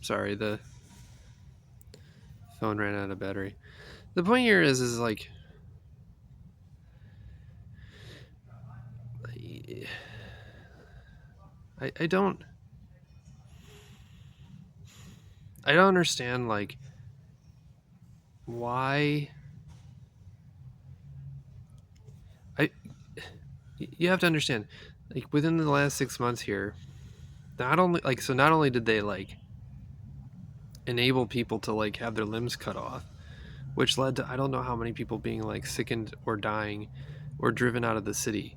Sorry, the phone ran out of battery. The point here is like, I don't understand like why I you have to understand, like within the last 6 months here, not only did they like enable people to like have their limbs cut off, which led to I don't know how many people being like sickened or dying or driven out of the city.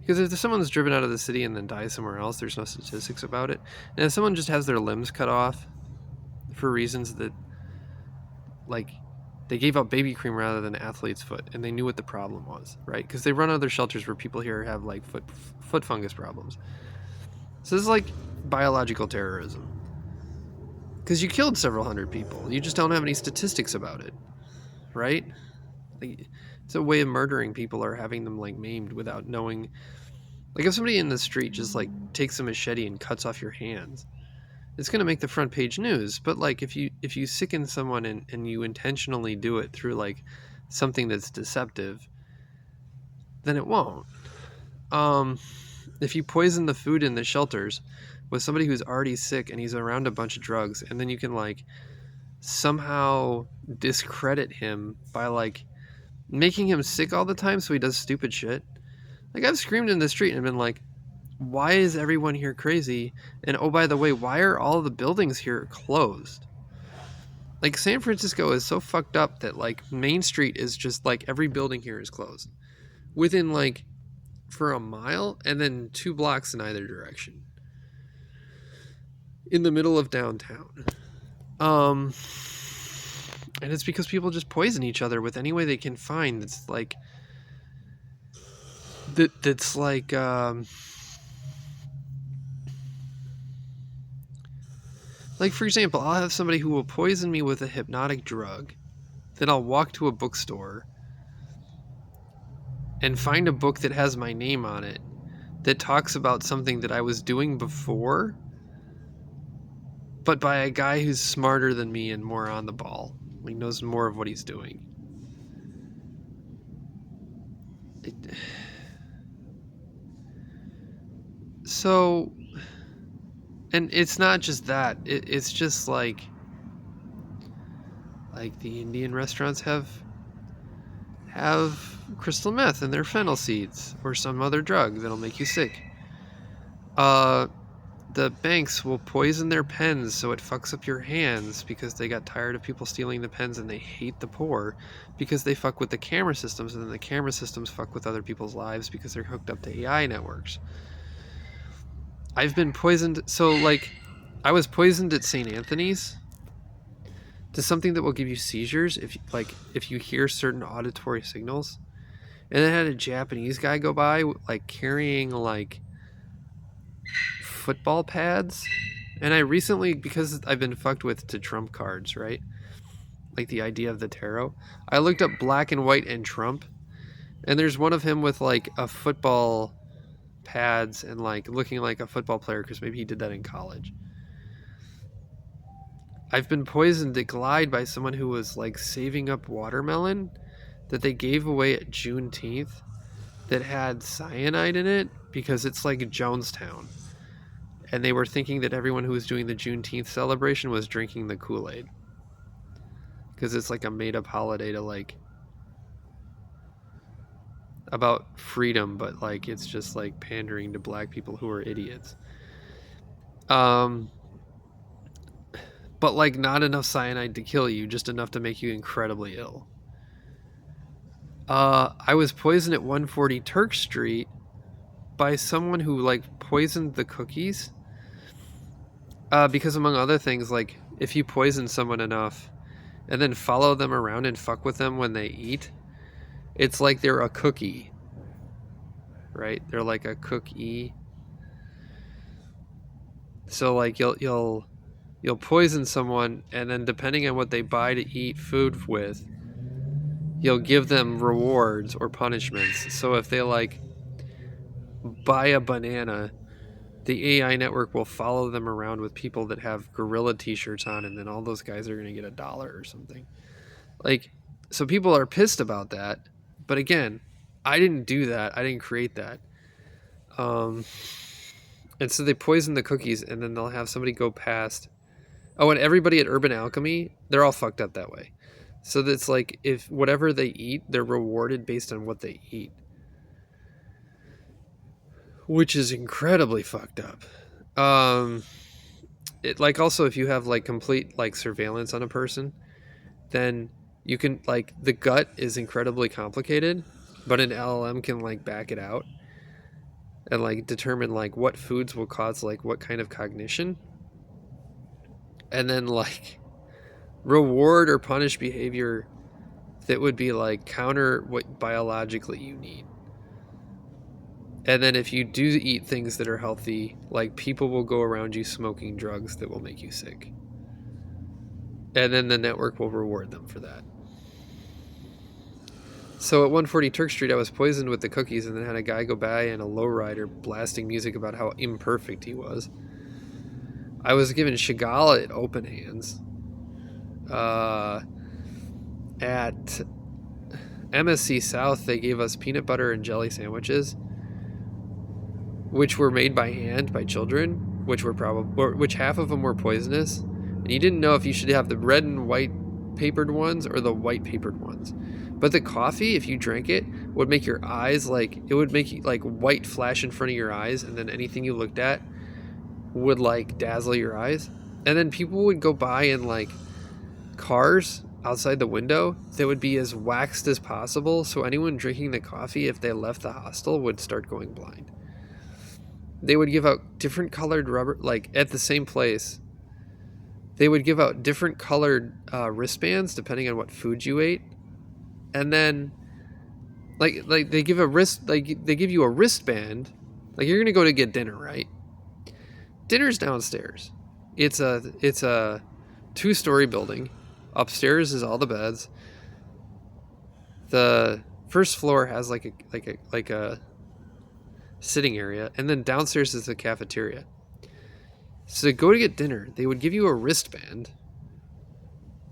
Because if someone's driven out of the city and then dies somewhere else, there's no statistics about it. And if someone just has their limbs cut off for reasons that, like, they gave out baby cream rather than athlete's foot, and they knew what the problem was, right? Because they run other shelters where people here have like foot fungus problems. So this is like biological terrorism. Because you killed several hundred people, you just don't have any statistics about it, right? Like, it's a way of murdering people or having them like maimed without knowing. Like if somebody in the street just like takes a machete and cuts off your hands, it's going to make the front page news. But like if you sicken someone and you intentionally do it through like something that's deceptive, then it won't. If you poison the food in the shelters with somebody who's already sick and he's around a bunch of drugs, and then you can like somehow discredit him by like making him sick all the time so he does stupid shit. Like I've screamed in the street and been like, why is everyone here crazy? And oh, by the way, why are all the buildings here closed? Like San Francisco is so fucked up that like Main Street is just like every building here is closed within like for a mile and then 2 blocks in either direction in the middle of downtown. And it's because people just poison each other with any way they can find. That's like that's like for example, I'll have somebody who will poison me with a hypnotic drug. Then I'll walk to a bookstore and find a book that has my name on it that talks about something that I was doing before, but by a guy who's smarter than me and more on the ball. He knows more of what he's doing. So, and it's not just that. It's just like the Indian restaurants have crystal meth in their fennel seeds or some other drug that'll make you sick. The banks will poison their pens so it fucks up your hands because they got tired of people stealing the pens, and they hate the poor because they fuck with the camera systems, and then the camera systems fuck with other people's lives because they're hooked up to AI networks. I've been poisoned. So like I was poisoned at St. Anthony's to something that will give you seizures if you hear certain auditory signals. And then I had a Japanese guy go by like carrying like football pads. And I recently, because I've been fucked with to Trump cards, right? Like the idea of the tarot. I looked up black and white and Trump. And there's one of him with like a football pads and like looking like a football player because maybe he did that in college. I've been poisoned at Glide by someone who was like saving up watermelon that they gave away at Juneteenth that had cyanide in it because it's like Jonestown. And they were thinking that everyone who was doing the Juneteenth celebration was drinking the Kool-Aid. Because it's like a made-up holiday to like about freedom, but like it's just like pandering to black people who are idiots. But like not enough cyanide to kill you, just enough to make you incredibly ill. I was poisoned at 140 Turk Street by someone who like poisoned the cookies. Because among other things, like if you poison someone enough and then follow them around and fuck with them when they eat, it's like they're a cookie, right? They're like a cookie. So like you'll poison someone, and then depending on what they buy to eat food with, you'll give them rewards or punishments. So if they like buy a banana the AI network will follow them around with people that have gorilla t-shirts on, and then all those guys are going to get $1 or something. Like, so people are pissed about that. But again, I didn't do that. I didn't create that. And so they poison the cookies, and then they'll have somebody go past. Oh, and everybody at Urban Alchemy, they're all fucked up that way. So that's like, if whatever they eat, they're rewarded based on what they eat, which is incredibly fucked up. It, like, also, if you have like complete like surveillance on a person, then you can, like, the gut is incredibly complicated, but an LLM can like back it out and like determine like what foods will cause like what kind of cognition, and then like reward or punish behavior that would be like counter what biologically you need. And then if you do eat things that are healthy, like, people will go around you smoking drugs that will make you sick, and then the network will reward them for that. So at 140 Turk Street, I was poisoned with the cookies, and then had a guy go by in a lowrider blasting music about how imperfect he was. I was given Chagall at Open Hands. At MSC South, they gave us peanut butter and jelly sandwiches, which were made by hand by children, which half of them were poisonous. And you didn't know if you should have the red and white papered ones or the white papered ones. But the coffee, if you drank it, would make your eyes like, it would make like white flash in front of your eyes, and then anything you looked at would like dazzle your eyes. And then people would go by in like cars outside the window that would be as waxed as possible, so anyone drinking the coffee, if they left the hostel, would start going blind. They would give out different colored rubber, like at the same place. They would give out different colored wristbands depending on what food you ate. And then like they give they give you a wristband. Like, you're gonna go to get dinner, right? Dinner's downstairs. It's a 2-story building. Upstairs is all the beds. The first floor has like a sitting area, and then downstairs is the cafeteria. So to go to get dinner, they would give you a wristband.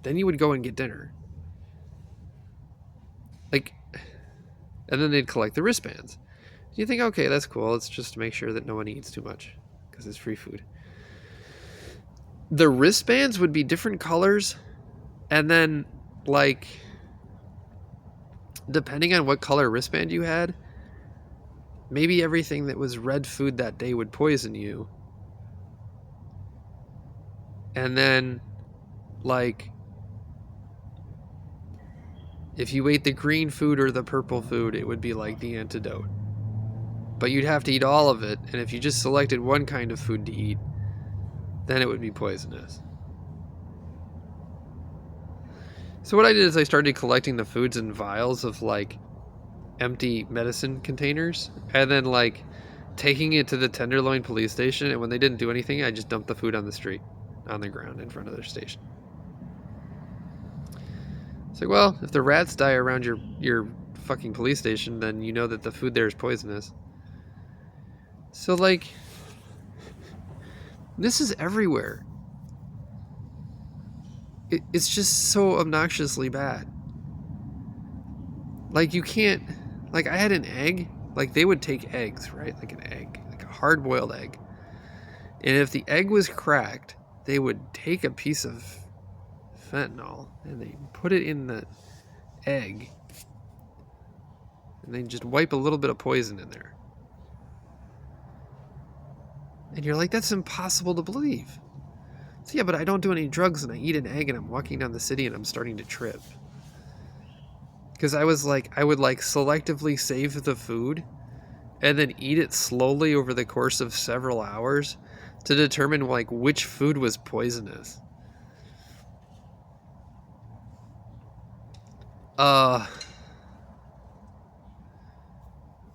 Then you would go and get dinner. Like, and then they'd collect the wristbands. You think, okay, that's cool. It's just to make sure that no one eats too much because it's free food. The wristbands would be different colors, and then, like, depending on what color wristband you had, maybe everything that was red food that day would poison you. And then, like, if you ate the green food or the purple food, it would be like the antidote. But you'd have to eat all of it, and if you just selected one kind of food to eat, then it would be poisonous. So what I did is I started collecting the foods in vials of like empty medicine containers, and then like taking it to the Tenderloin police station, and when they didn't do anything, I just dumped the food on the street, on the ground in front of their station. It's like, well, if the rats die around your fucking police station, then you know that the food there is poisonous. So, like, this is everywhere. It's just so obnoxiously bad. Like, you can't... Like, I had an egg. Like, they would take eggs, right? Like an egg. Like a hard-boiled egg. And if the egg was cracked, they would take a piece of fentanyl and they put it in the egg. And they just wipe a little bit of poison in there. And you're like, that's impossible to believe. So yeah, but I don't do any drugs and I eat an egg and I'm walking down the city and I'm starting to trip. Because I was like, I would like selectively save the food and then eat it slowly over the course of several hours to determine like which food was poisonous.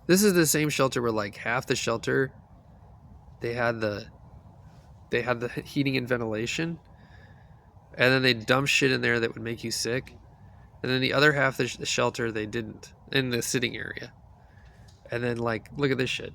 This is the same shelter where like half the shelter they had the heating and ventilation, and then they dump shit in there that would make you sick, and then the other half of the shelter they didn't, in the sitting area. And then like, look at this shit.